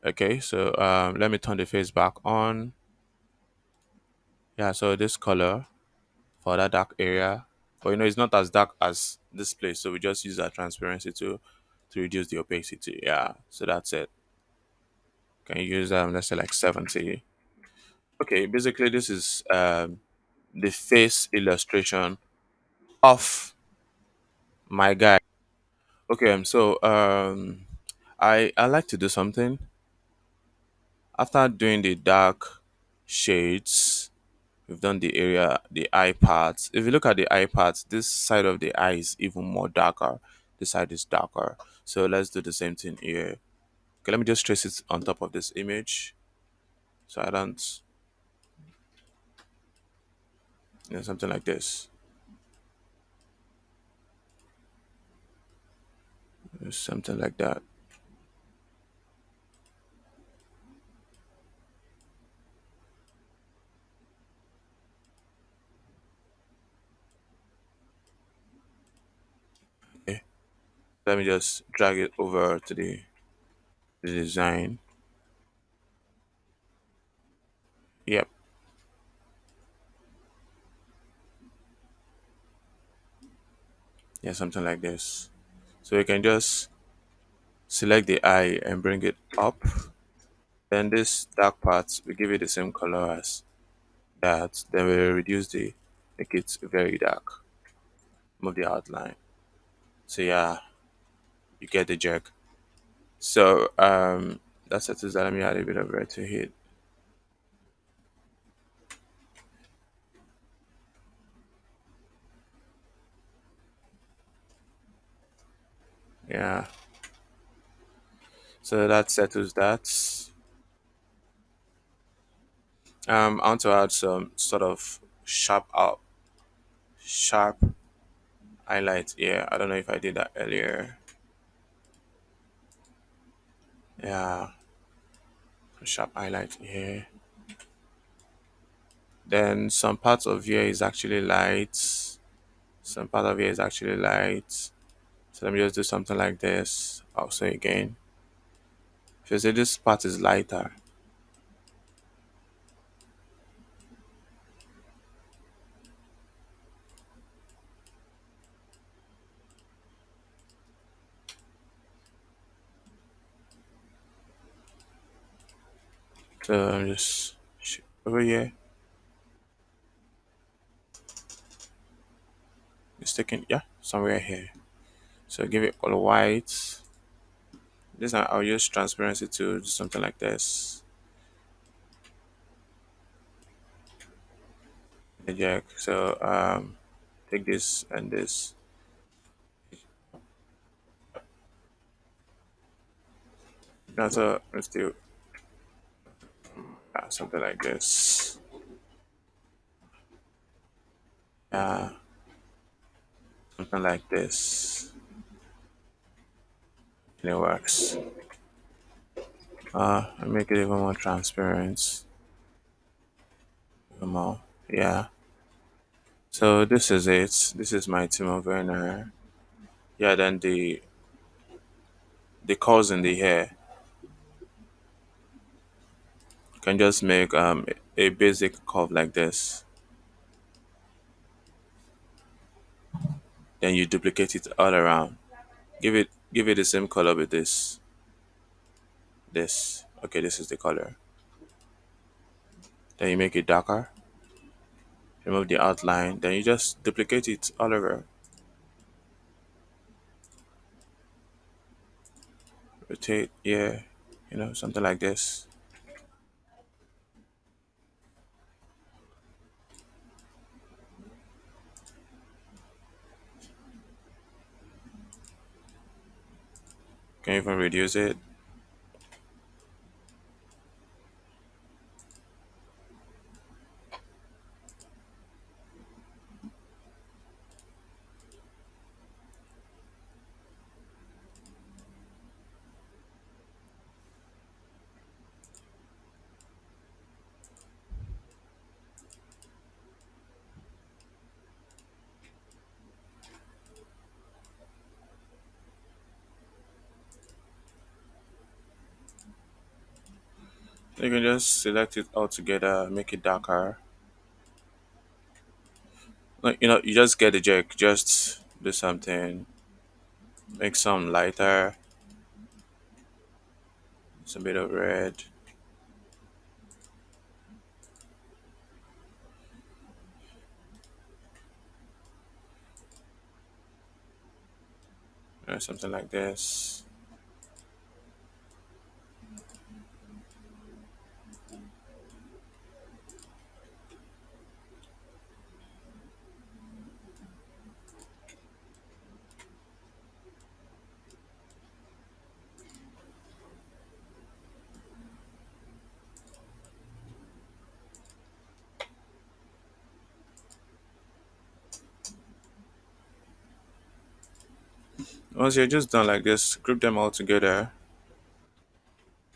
Okay, so let me turn the face back on. Yeah, so this color for that dark area, but it's not as dark as this place, so we just use that transparency to reduce the opacity. Yeah, so that's it. Can you use let's say like 70? Okay, basically this is the face illustration of my guy. Okay, I like to do something after doing the dark shades. We've done the area, the eye parts. If you look at the eye parts, this side of the eye is even more darker. This side is darker. So let's do the same thing here. Okay, let me just trace it on top of this image. So I don't, something like this. Something like that. Okay. Let me just drag it over to the design. Yep. Yeah, something like this. So you can just select the eye and bring it up. Then this dark part, we give it the same color as that. Then we reduce make it very dark. Move the outline. So yeah, you get the jerk. So that's it. Is that let me add a bit of red to it. Yeah. So that settles that. I want to add some sort of sharp highlight. Yeah, I don't know if I did that earlier. Yeah, a sharp highlight here. Then some parts of here is actually light. Some part of here is actually light. So let me just do something like this. Also again, if you say this part is lighter, so I'm just over here. It's taking yeah somewhere here. So give it color white. This time I'll use transparency to do something like this. Eject. So take this and this. That's let's do something like this. Uh, something like this. And it works. I make it even more transparent. Even more. Yeah. So this is it. This is my team of Werner. Yeah, then the curls in the hair. You can just make a basic curve like this. Then you duplicate it all around. Give it the same color with this. Okay, this is the color. Then you make it darker. Remove the outline. Then you just duplicate it all over. Rotate, yeah, something like this. Can even reduce it. You can just select it all together, make it darker. Like, you just get the jerk, just do something, make some lighter, some bit of red, something like this. Once you're just done like this, group them all together.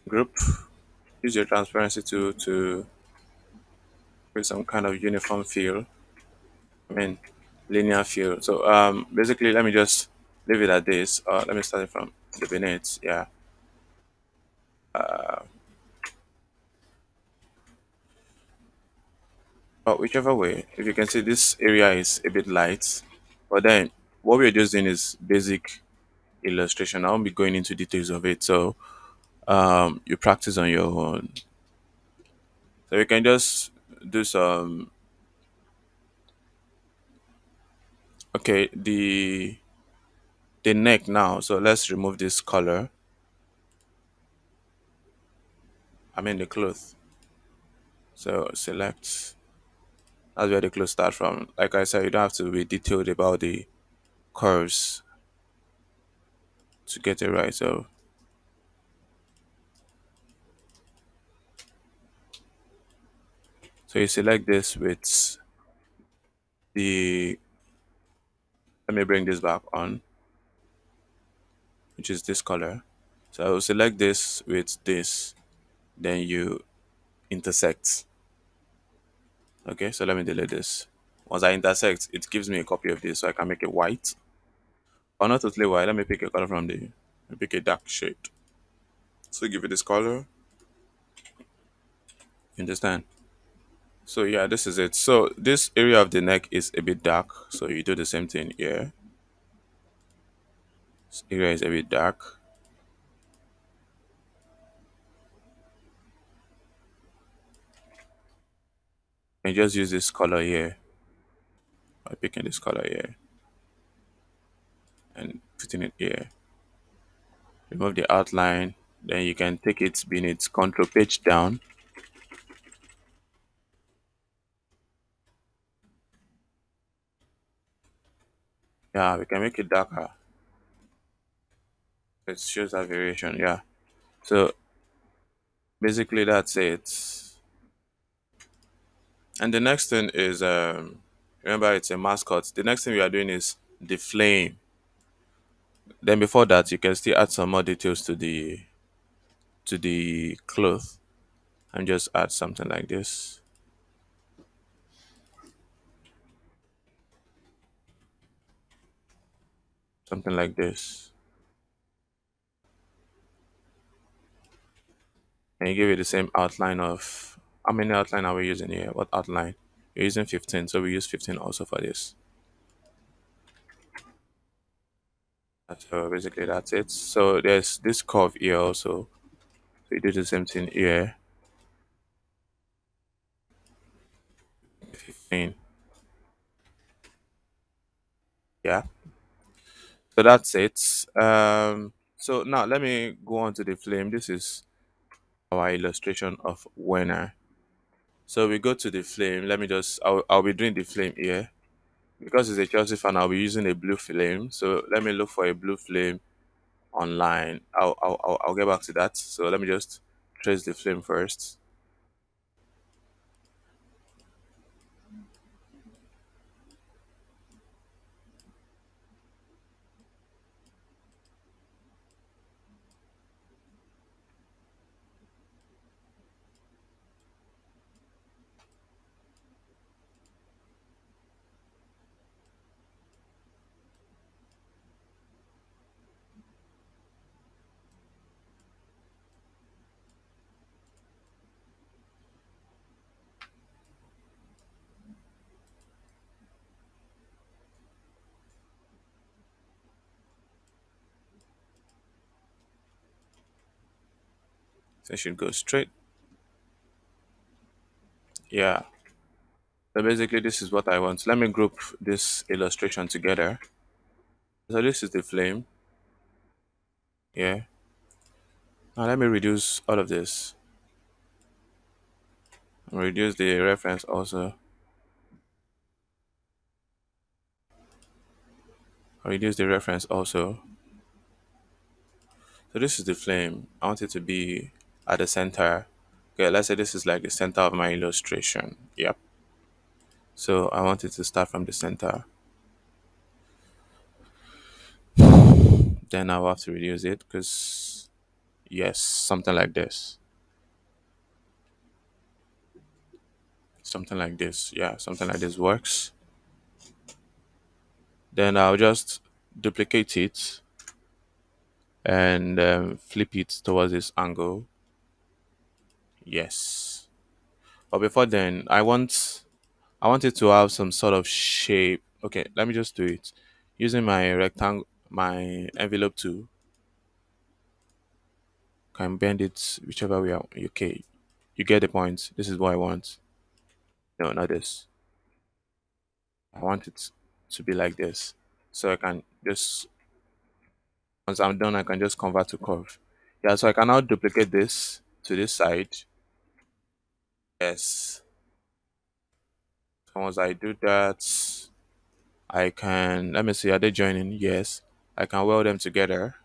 Group, use your transparency tool to create some kind of uniform feel. I mean, linear feel. So basically, let me just leave it at this. Let me start it from the beneath. Yeah. But whichever way, if you can see, this area is a bit light. But then what we're just doing is basic illustration. I won't be going into details of it. So you practice on your own. So you can just do some. Okay, the neck now. So let's remove this color. I mean the cloth. So select. That's where the clothes start from. Like I said, you don't have to be detailed about the curves to get it right. So you select this with the. Let me bring this back on, which is this color. So I will select this with this. Then you intersect. Okay, so let me delete this. Once I intersect, it gives me a copy of this, so I can make it white. Or not totally white. Let me pick a color from the. Let me pick a dark shade. So give it this color. You understand? So yeah, this is it. So this area of the neck is a bit dark. So you do the same thing here. This area is a bit dark. And just use this color here. By picking this color here and putting it here. Remove the outline. Then you can take it beneath control page down. Yeah, we can make it darker. It shows that variation. Yeah. So basically that's it. And the next thing is remember it's a mascot. The next thing we are doing is the flame. Then before that you can still add some more details to the cloth and just add something like this. Something like this. And you give it the same outline of how many outline are we using here? What outline? You're using 15, so we use 15 also for this. So basically that's it. So there's this curve here also. So you do the same thing here. 15. Yeah. So that's it. So now let me go on to the flame. This is our illustration of winner. So we go to the flame. Let me just I'll be doing the flame here. Because it's a Chelsea fan, I'll be using a blue flame. So let me look for a blue flame online. I'll get back to that. So let me just trace the flame first. So it should go straight. Yeah. So basically, this is what I want. Let me group this illustration together. So this is the flame. Yeah. Now let me reduce all of this. Reduce the reference also. Reduce the reference also. So this is the flame. I want it to be at the center. Okay, let's say this is like the center of my illustration. Yep. So I want it to start from the center. Then I'll have to reduce it because, yes, something like this. Something like this. Yeah, something like this works. Then I'll just duplicate it and flip it towards this angle. Yes. But before then, I want it to have some sort of shape. Okay, let me just do it using my rectangle, my envelope tool. Can bend it whichever way. Okay, you get the point. This is what I want. No, not this. I want it to be like this, so I can just once I'm done, I can just convert to curve. Yeah, so I can now duplicate this to this side. Yes. So once I do that, I can let me see. Are they joining? Yes. I can weld them together.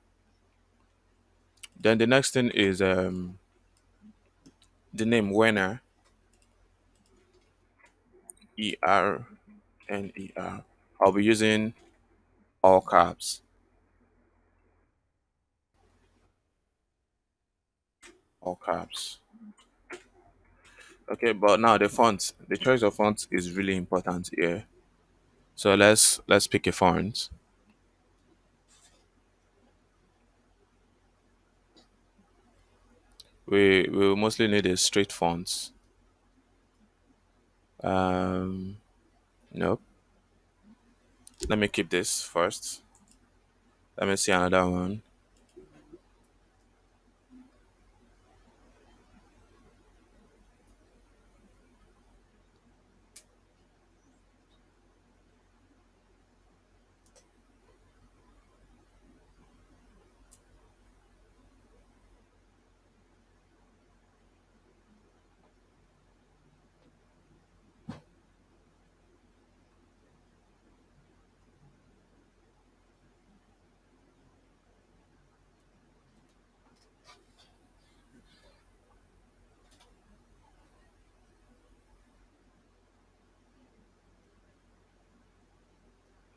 Then the next thing is the name Werner, ERNER. I'll be using all caps, all caps. Okay, but now the choice of font is really important here. So let's pick a font. We will mostly need a straight font. Um, nope. Let me keep this first. Let me see another one.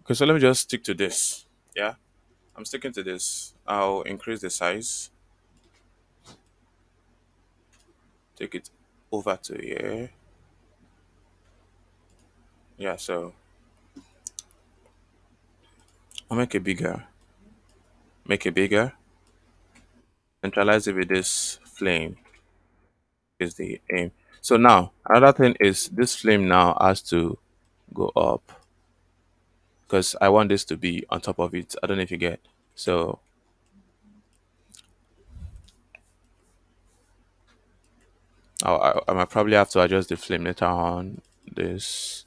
Okay, so let me just stick to this. Yeah, I'm sticking to this. I'll increase the size. Take it over to here. Yeah, so I'll make it bigger. Make it bigger. Centralize it with this flame is the aim. So now another thing is this flame now has to go up because I want this to be on top of it. I don't know if you get. So I might probably have to adjust the flame later on. This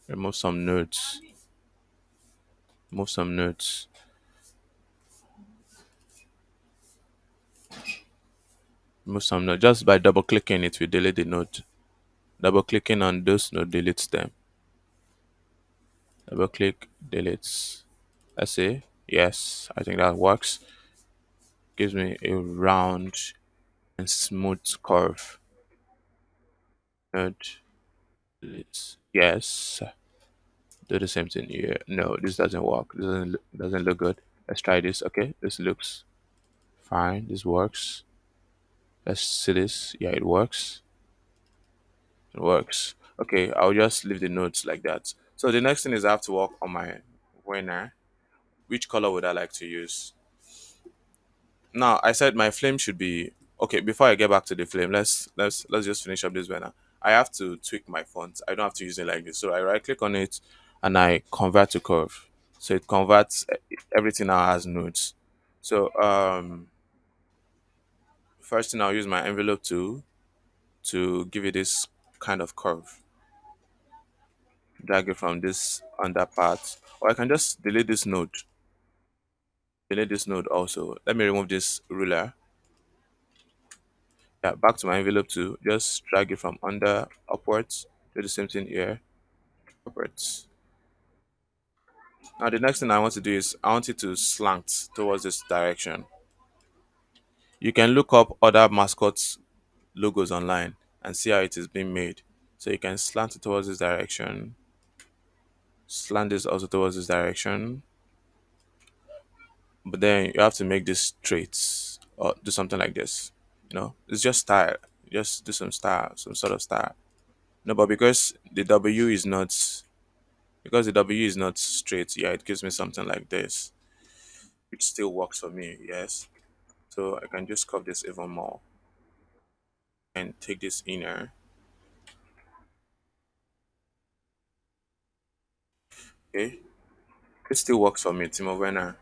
remove some nodes. Move some nodes. Remove some nodes. Just by double clicking it, we delete the node. Double clicking on those node deletes them. Double click deletes. Let's see. Yes, I think that works. Gives me a round and smooth curve. Node deletes. Yes. Do the same thing here. No, this doesn't work. This doesn't look good. Let's try this. Okay, this looks fine. This works. Let's see this. Yeah, it works. It works. Okay, I'll just leave the notes like that. So the next thing is I have to work on my winner. Which color would I like to use? Now I said my flame should be okay. Before I get back to the flame, let's just finish up this winner. I have to tweak my font. I don't have to use it like this. So I right click on it and I convert to curve. So it converts everything now has nodes. So First thing, I'll use my envelope tool to give it this kind of curve. Drag it from this under part, or I can just delete this node. Delete this node also. Let me remove this ruler. Yeah, back to my envelope tool. Just drag it from under upwards. Do the same thing here, upwards. Now the next thing I want to do is I want it to slant towards this direction. You can look up other mascots logos online and see how it is being made. So you can slant it towards this direction. Slant this also towards this direction. But then you have to make this straight or do something like this. It's just style. Just do some style, some sort of style. No, but because the W is not straight, yeah, it gives me something like this. It still works for me, yes. So I can just curve this even more and take this inner. Okay. It still works for me, Timo Werner.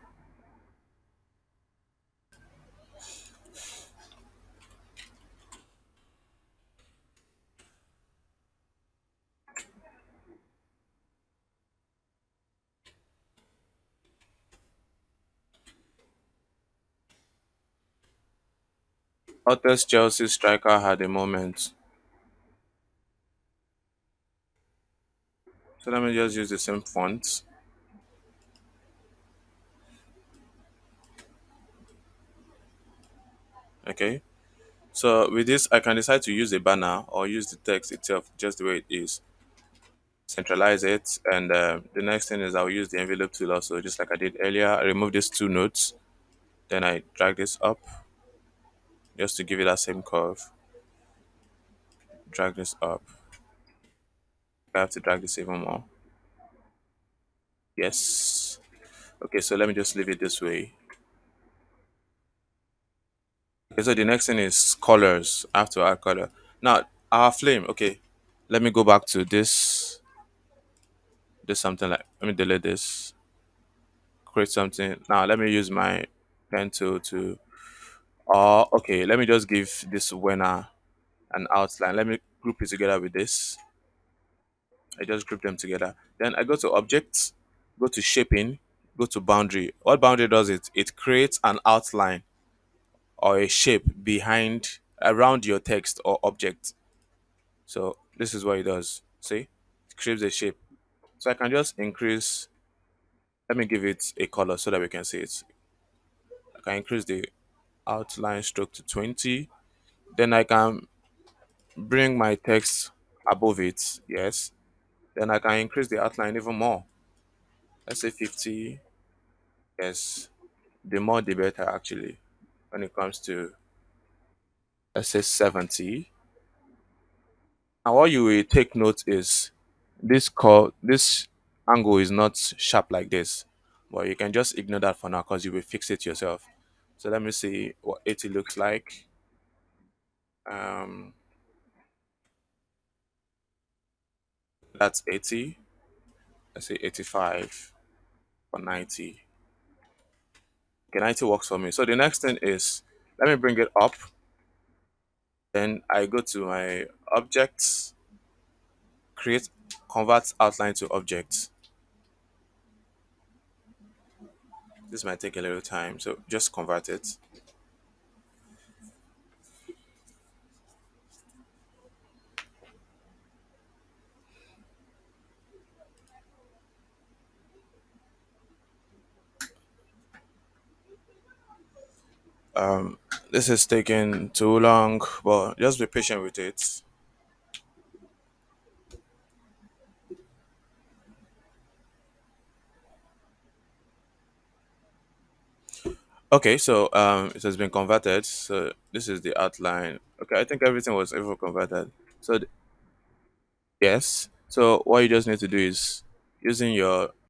Hottest Chelsea striker had a moment. So let me just use the same font. Okay. So with this, I can decide to use a banner or use the text itself just the way it is. Centralize it, and the next thing is I'll use the envelope tool also, just like I did earlier. I remove these two nodes, then I drag this up just to give it that same curve. Drag this up. I have to drag this even more. Yes. Okay, so let me just leave it this way. Okay, so the next thing is colors. I have to add color. Now, our flame, okay. Let me go back to this something like, let me delete this, create something. Now, let me use my pen tool to, okay, let me just give this winner an outline. Let me group it together with this. I just group them together. Then I go to objects, go to shaping, go to boundary. What boundary does it creates an outline or a shape behind around your text or object. So this is what it does. See, it creates a shape. So I can just increase. Let me give it a color so that we can see it. I can increase the outline stroke to 20. Then I can bring my text above it. Yes. Then I can increase the outline even more. Let's say 50. Yes. The more the better actually. When it comes to, let's say, 70. And what you will take note is this angle is not sharp like this. But you can just ignore that for now because you will fix it yourself. So let me see what 80 looks like. Um that's 80. Let's say 85 or 90. Okay, 90 works for me. So the next thing is, let me bring it up. Then I go to my objects, create, convert outline to objects. This might take a little time, so just convert it. This is taking too long, but just be patient with it. Okay, so it has been converted. So this is the outline. Okay, I think everything was ever converted. So yes. So what you just need to do is using your